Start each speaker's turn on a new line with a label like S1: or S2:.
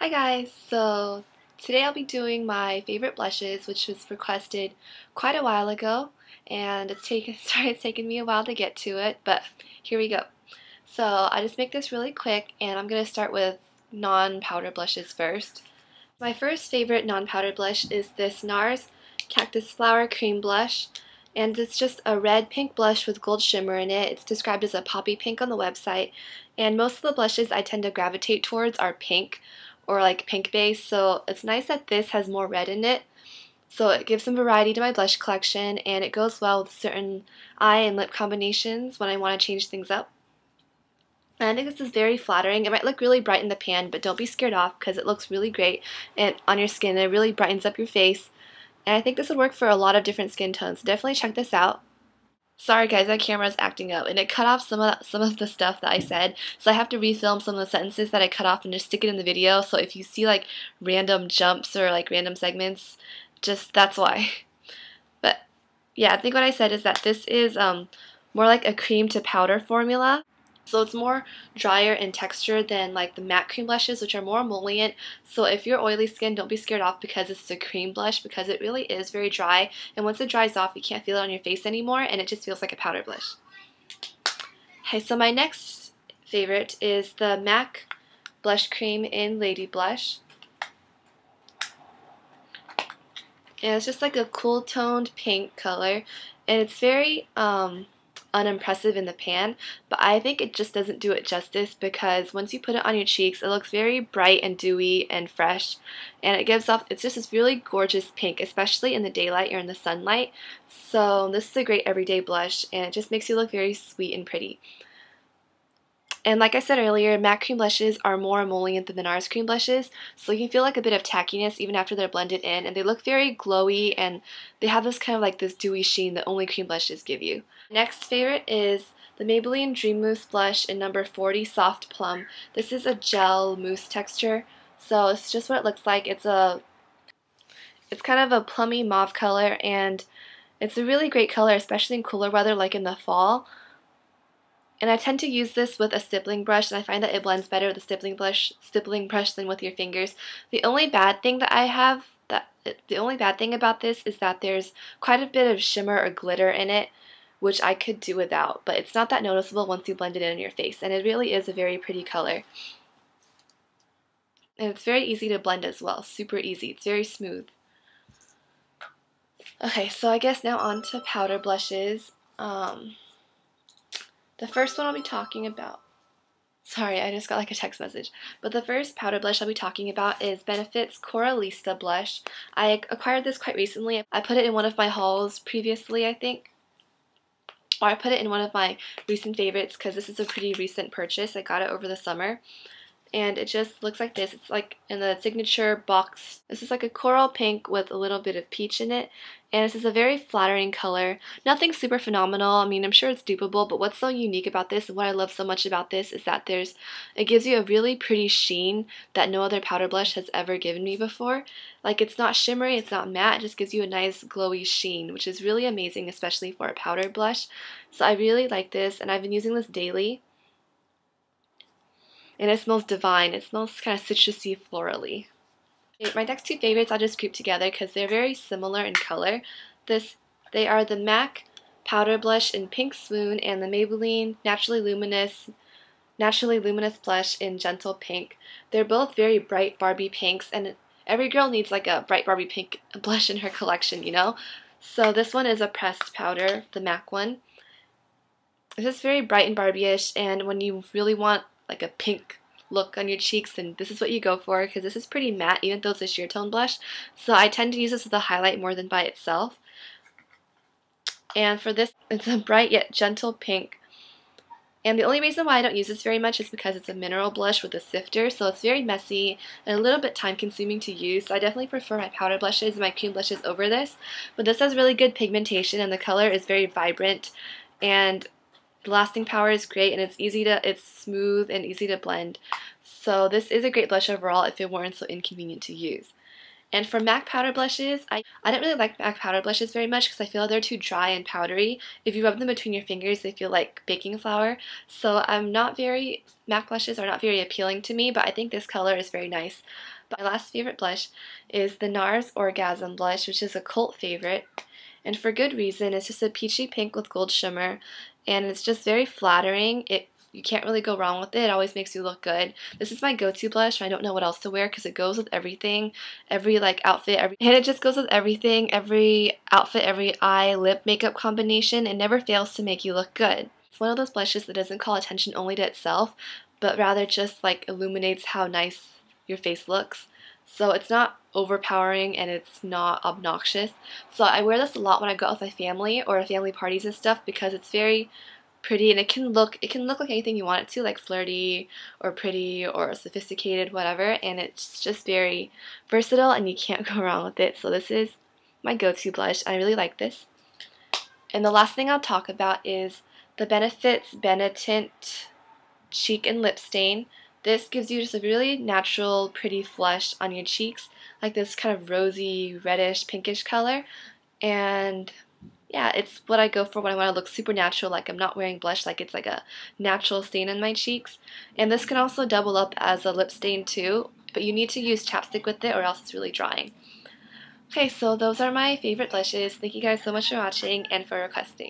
S1: Hi guys, so today I'll be doing my favorite blushes, which was requested quite a while ago, and it's taken me a while to get to it, but here we go. So I just make this really quick, and I'm going to start with non-powder blushes first. My first favorite non-powder blush is this NARS Cactus Flower Cream Blush, and it's just a red pink blush with gold shimmer in it. It's described as a poppy pink on the website, and most of the blushes I tend to gravitate towards are pink or like pink base, so it's nice that this has more red in it. So it gives some variety to my blush collection, and it goes well with certain eye and lip combinations when I want to change things up. And I think this is very flattering. It might look really bright in the pan, but don't be scared off because it looks really great on your skin. It really brightens up your face. And I think this would work for a lot of different skin tones. Definitely check this out. Sorry guys, my camera's acting up and it cut off some of the stuff that I said, so I have to refilm some of the sentences that I cut off and just stick it in the video. So if you see like random jumps or like random segments, just that's why. But yeah, I think what I said is that this is more like a cream to powder formula. So it's more drier in texture than like the matte cream blushes, which are more emollient. So if you're oily skin, don't be scared off because this is a cream blush, because it really is very dry. And once it dries off, you can't feel it on your face anymore, and it just feels like a powder blush. Okay, so my next favorite is the MAC Blush Cream in Lady Blush. And it's just like a cool toned pink color, and it's very unimpressive in the pan, but I think it just doesn't do it justice because once you put it on your cheeks, it looks very bright and dewy and fresh, and it gives off, it's just this really gorgeous pink, especially in the daylight or in the sunlight. So this is a great everyday blush, and it just makes you look very sweet and pretty. And like I said earlier, matte cream blushes are more emollient than the NARS cream blushes, so you can feel like a bit of tackiness even after they're blended in, and they look very glowy, and they have this kind of like this dewy sheen that only cream blushes give you. Next favorite is the Maybelline Dream Mousse Blush in number 40 Soft Plum. This is a gel mousse texture, so it's just what it looks like. It's kind of a plummy mauve color, and it's a really great color, especially in cooler weather like in the fall. And I tend to use this with a stippling brush, and I find that it blends better with a stippling brush than with your fingers. The only bad thing about this is that there's quite a bit of shimmer or glitter in it, which I could do without, but it's not that noticeable once you blend it in your face, and it really is a very pretty color. And it's very easy to blend as well, super easy. It's very smooth. Okay, so I guess now on to powder blushes. The first one I'll be talking about, sorry, I just got like a text message, but the first powder blush I'll be talking about is Benefit's Coralista blush. I acquired this quite recently. I put it in one of my hauls previously, I think, or I put it in one of my recent favorites because this is a pretty recent purchase. I got it over the summer, and it just looks like this. It's like in the signature box. This is like a coral pink with a little bit of peach in it, and this is a very flattering color. Nothing super phenomenal. I mean, I'm sure it's dupeable, but what's so unique about this and what I love so much about this is that it gives you a really pretty sheen that no other powder blush has ever given me before. Like, it's not shimmery, it's not matte, it just gives you a nice glowy sheen, which is really amazing, especially for a powder blush. So I really like this, and I've been using this daily. And it smells divine. It smells kind of citrusy, florally. My next two favorites I'll just group together because they're very similar in color. They are the MAC Powder Blush in Pink Swoon and the Maybelline Naturally Luminous Blush in Gentle Pink. They're both very bright Barbie pinks, and every girl needs like a bright Barbie pink blush in her collection, you know? So this one is a pressed powder, the MAC one. It's just very bright and Barbie-ish, and when you really want like a pink look on your cheeks, then this is what you go for because this is pretty matte even though it's a sheer tone blush. So I tend to use this as a highlight more than by itself. And for this, it's a bright yet gentle pink. And the only reason why I don't use this very much is because it's a mineral blush with a sifter, so it's very messy and a little bit time consuming to use. So I definitely prefer my powder blushes and my cream blushes over this. But this has really good pigmentation, and the color is very vibrant, and the lasting power is great, and it's smooth and easy to blend. So this is a great blush overall if it weren't so inconvenient to use. And for MAC powder blushes, I don't really like MAC powder blushes very much because I feel they're too dry and powdery. If you rub them between your fingers, they feel like baking flour. So MAC blushes are not very appealing to me, but I think this color is very nice. But my last favorite blush is the NARS Orgasm blush, which is a cult favorite. And for good reason. It's just a peachy pink with gold shimmer, and it's just very flattering. You can't really go wrong with it. It always makes you look good. This is my go-to blush when I don't know what else to wear because it goes with everything, every like outfit, and it just goes with everything, every outfit, every eye, lip, makeup combination. It never fails to make you look good. It's one of those blushes that doesn't call attention only to itself, but rather just like illuminates how nice your face looks. So it's not overpowering and it's not obnoxious. So I wear this a lot when I go out with my family or family parties and stuff because it's very pretty, and it can look like anything you want it to, like flirty or pretty or sophisticated, whatever, and it's just very versatile and you can't go wrong with it. So this is my go-to blush. I really like this. And the last thing I'll talk about is the Benetint Cheek and Lip Stain. This gives you just a really natural, pretty flush on your cheeks, like this kind of rosy, reddish, pinkish color, and yeah, it's what I go for when I want to look super natural, like I'm not wearing blush, like it's like a natural stain on my cheeks. And this can also double up as a lip stain too, but you need to use chapstick with it or else it's really drying. Okay, so those are my favorite blushes. Thank you guys so much for watching and for requesting.